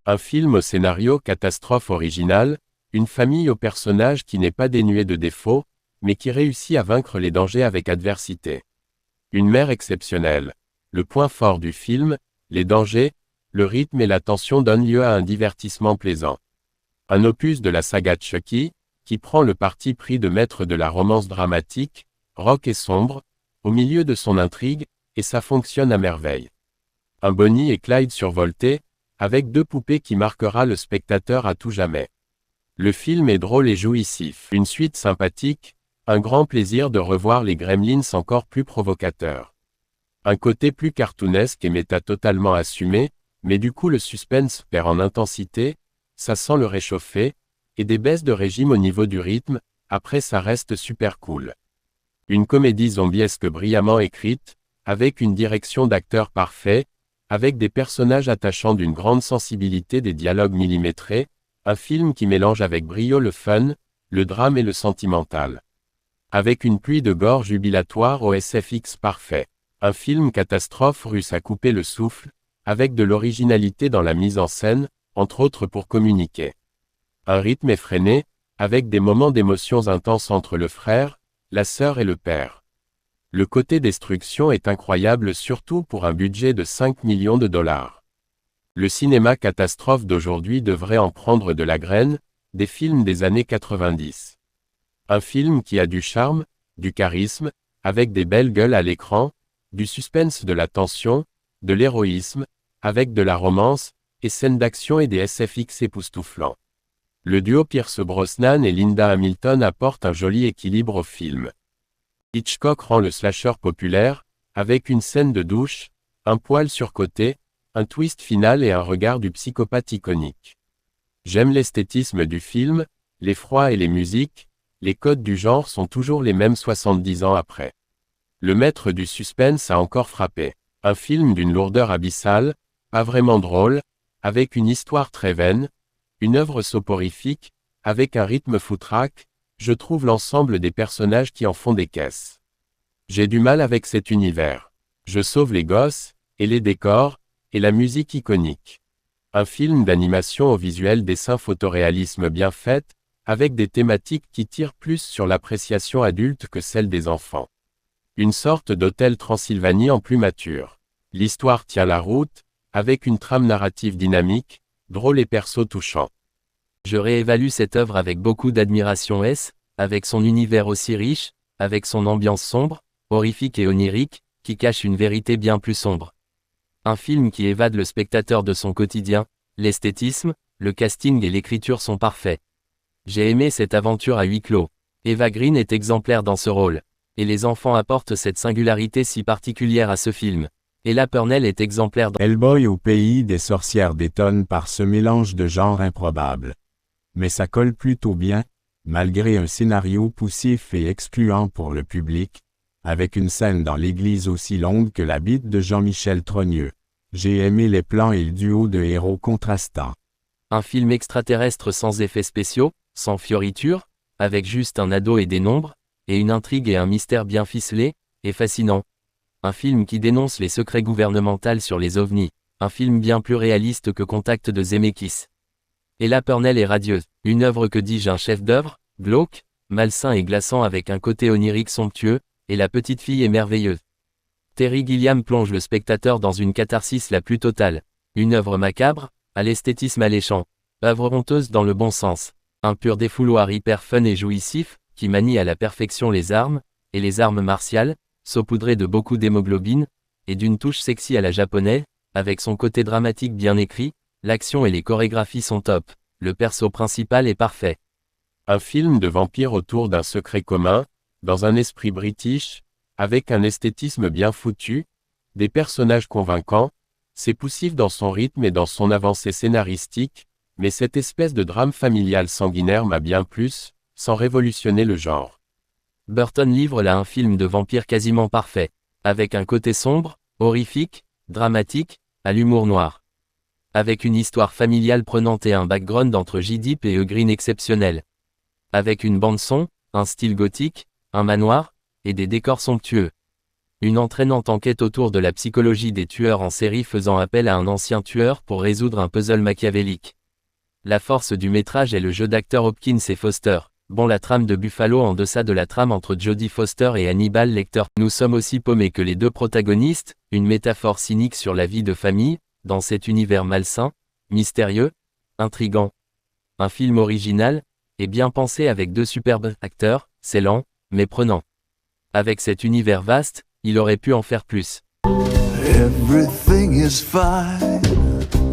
Un film au scénario catastrophe original, une famille aux personnages qui n'est pas dénuée de défauts, mais qui réussit à vaincre les dangers avec adversité. Une mère exceptionnelle. Le point fort du film, les dangers, le rythme et la tension donnent lieu à un divertissement plaisant. Un opus de la saga Chucky, qui prend le parti pris de mettre de la romance dramatique, rock et sombre, au milieu de son intrigue, et ça fonctionne à merveille. Un Bonnie et Clyde survoltés, avec deux poupées qui marquera le spectateur à tout jamais. Le film est drôle et jouissif. Une suite sympathique, un grand plaisir de revoir les Gremlins encore plus provocateurs. Un côté plus cartoonesque et méta totalement assumé, mais du coup le suspense perd en intensité, ça sent le réchauffé, et des baisses de régime au niveau du rythme, après ça reste super cool. Une comédie zombiesque brillamment écrite, avec une direction d'acteurs parfait, avec des personnages attachants d'une grande sensibilité, des dialogues millimétrés, un film qui mélange avec brio le fun, le drame et le sentimental. Avec une pluie de gore jubilatoire au SFX parfait. Un film catastrophe russe à couper le souffle, avec de l'originalité dans la mise en scène, entre autres pour communiquer. Un rythme effréné, avec des moments d'émotions intenses entre le frère, la sœur et le père. Le côté destruction est incroyable, surtout pour un budget de 5 millions de dollars. Le cinéma catastrophe d'aujourd'hui devrait en prendre de la graine, des films des années 90. Un film qui a du charme, du charisme, avec des belles gueules à l'écran, du suspense, de la tension, de l'héroïsme, avec de la romance, et scènes d'action et des SFX époustouflants. Le duo Pierce Brosnan et Linda Hamilton apporte un joli équilibre au film. Hitchcock rend le slasher populaire, avec une scène de douche, un poil surcoté, un twist final et un regard du psychopathe iconique. J'aime l'esthétisme du film, l'effroi et les musiques, les codes du genre sont toujours les mêmes 70 ans après. Le maître du suspense a encore frappé. Un film d'une lourdeur abyssale, pas vraiment drôle, avec une histoire très vaine, une œuvre soporifique, avec un rythme foutraque, je trouve l'ensemble des personnages qui en font des caisses. J'ai du mal avec cet univers. Je sauve les gosses, et les décors, et la musique iconique. Un film d'animation au visuel dessin photoréalisme bien fait, avec des thématiques qui tirent plus sur l'appréciation adulte que celle des enfants. Une sorte d'hôtel Transylvanie en plus mature. L'histoire tient la route, avec une trame narrative dynamique, drôle et persos touchants. Je réévalue cette œuvre avec beaucoup d'admiration, avec son univers aussi riche, avec son ambiance sombre, horrifique et onirique, qui cache une vérité bien plus sombre. Un film qui évade le spectateur de son quotidien, l'esthétisme, le casting et l'écriture sont parfaits. J'ai aimé cette aventure à huis clos. Eva Green est exemplaire dans ce rôle. Et les enfants apportent cette singularité si particulière à ce film. Ella Purnell est exemplaire dans Hellboy au pays des sorcières détonne par ce mélange de genres improbable. Mais ça colle plutôt bien, malgré un scénario poussif et excluant pour le public, avec une scène dans l'église aussi longue que la bite de Jean-Michel Trogneux. J'ai aimé les plans et le duo de héros contrastants. un film extraterrestre sans effets spéciaux, sans fioritures, avec juste un ado et des nombres, et une intrigue et un mystère bien ficelés, et fascinant. Un film qui dénonce les secrets gouvernementaux sur les ovnis, un film bien plus réaliste que Contact de Zemeckis. Ella Purnell est radieuse, une œuvre que dis-je, un chef-d'œuvre, glauque, malsain et glaçant avec un côté onirique somptueux, et la petite fille est merveilleuse. Terry Gilliam plonge le spectateur dans une catharsis la plus totale, une œuvre macabre, à l'esthétisme alléchant, œuvre honteuse dans le bon sens, un pur défouloir hyper fun et jouissif, qui manie à la perfection les armes martiales, saupoudrées de beaucoup d'hémoglobine, et d'une touche sexy à la japonaise, avec son côté dramatique bien écrit, l'action et les chorégraphies sont top, le perso principal est parfait. Un film de vampire autour d'un secret commun, dans un esprit british, avec un esthétisme bien foutu, des personnages convaincants, c'est poussif dans son rythme et dans son avancée scénaristique, mais cette espèce de drame familial sanguinaire m'a bien plus, sans révolutionner le genre. Burton livre là un film de vampire quasiment parfait, avec un côté sombre, horrifique, dramatique, à l'humour noir. Avec une histoire familiale prenante et un background entre J-Deep et Green exceptionnel. Avec une bande-son, un style gothique, un manoir, et des décors somptueux. Une entraînante enquête autour de la psychologie des tueurs en série faisant appel à un ancien tueur pour résoudre un puzzle machiavélique. La force du métrage est le jeu d'acteurs Hopkins et Foster. Bon, la trame de Buffalo en deçà de la trame entre Jodie Foster et Hannibal Lecter. Nous sommes aussi paumés que les deux protagonistes, une métaphore cynique sur la vie de famille, dans cet univers malsain, mystérieux, intrigant. Un film original, et bien pensé avec deux superbes acteurs, c'est lent, mais prenant. Avec cet univers vaste, il aurait pu en faire plus. Everything is fine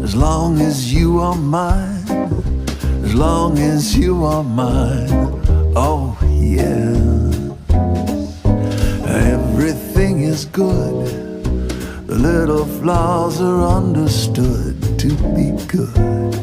as long as you are mine, as long as you are mine. Oh yeah. Everything is good. The little flaws are understood to be good.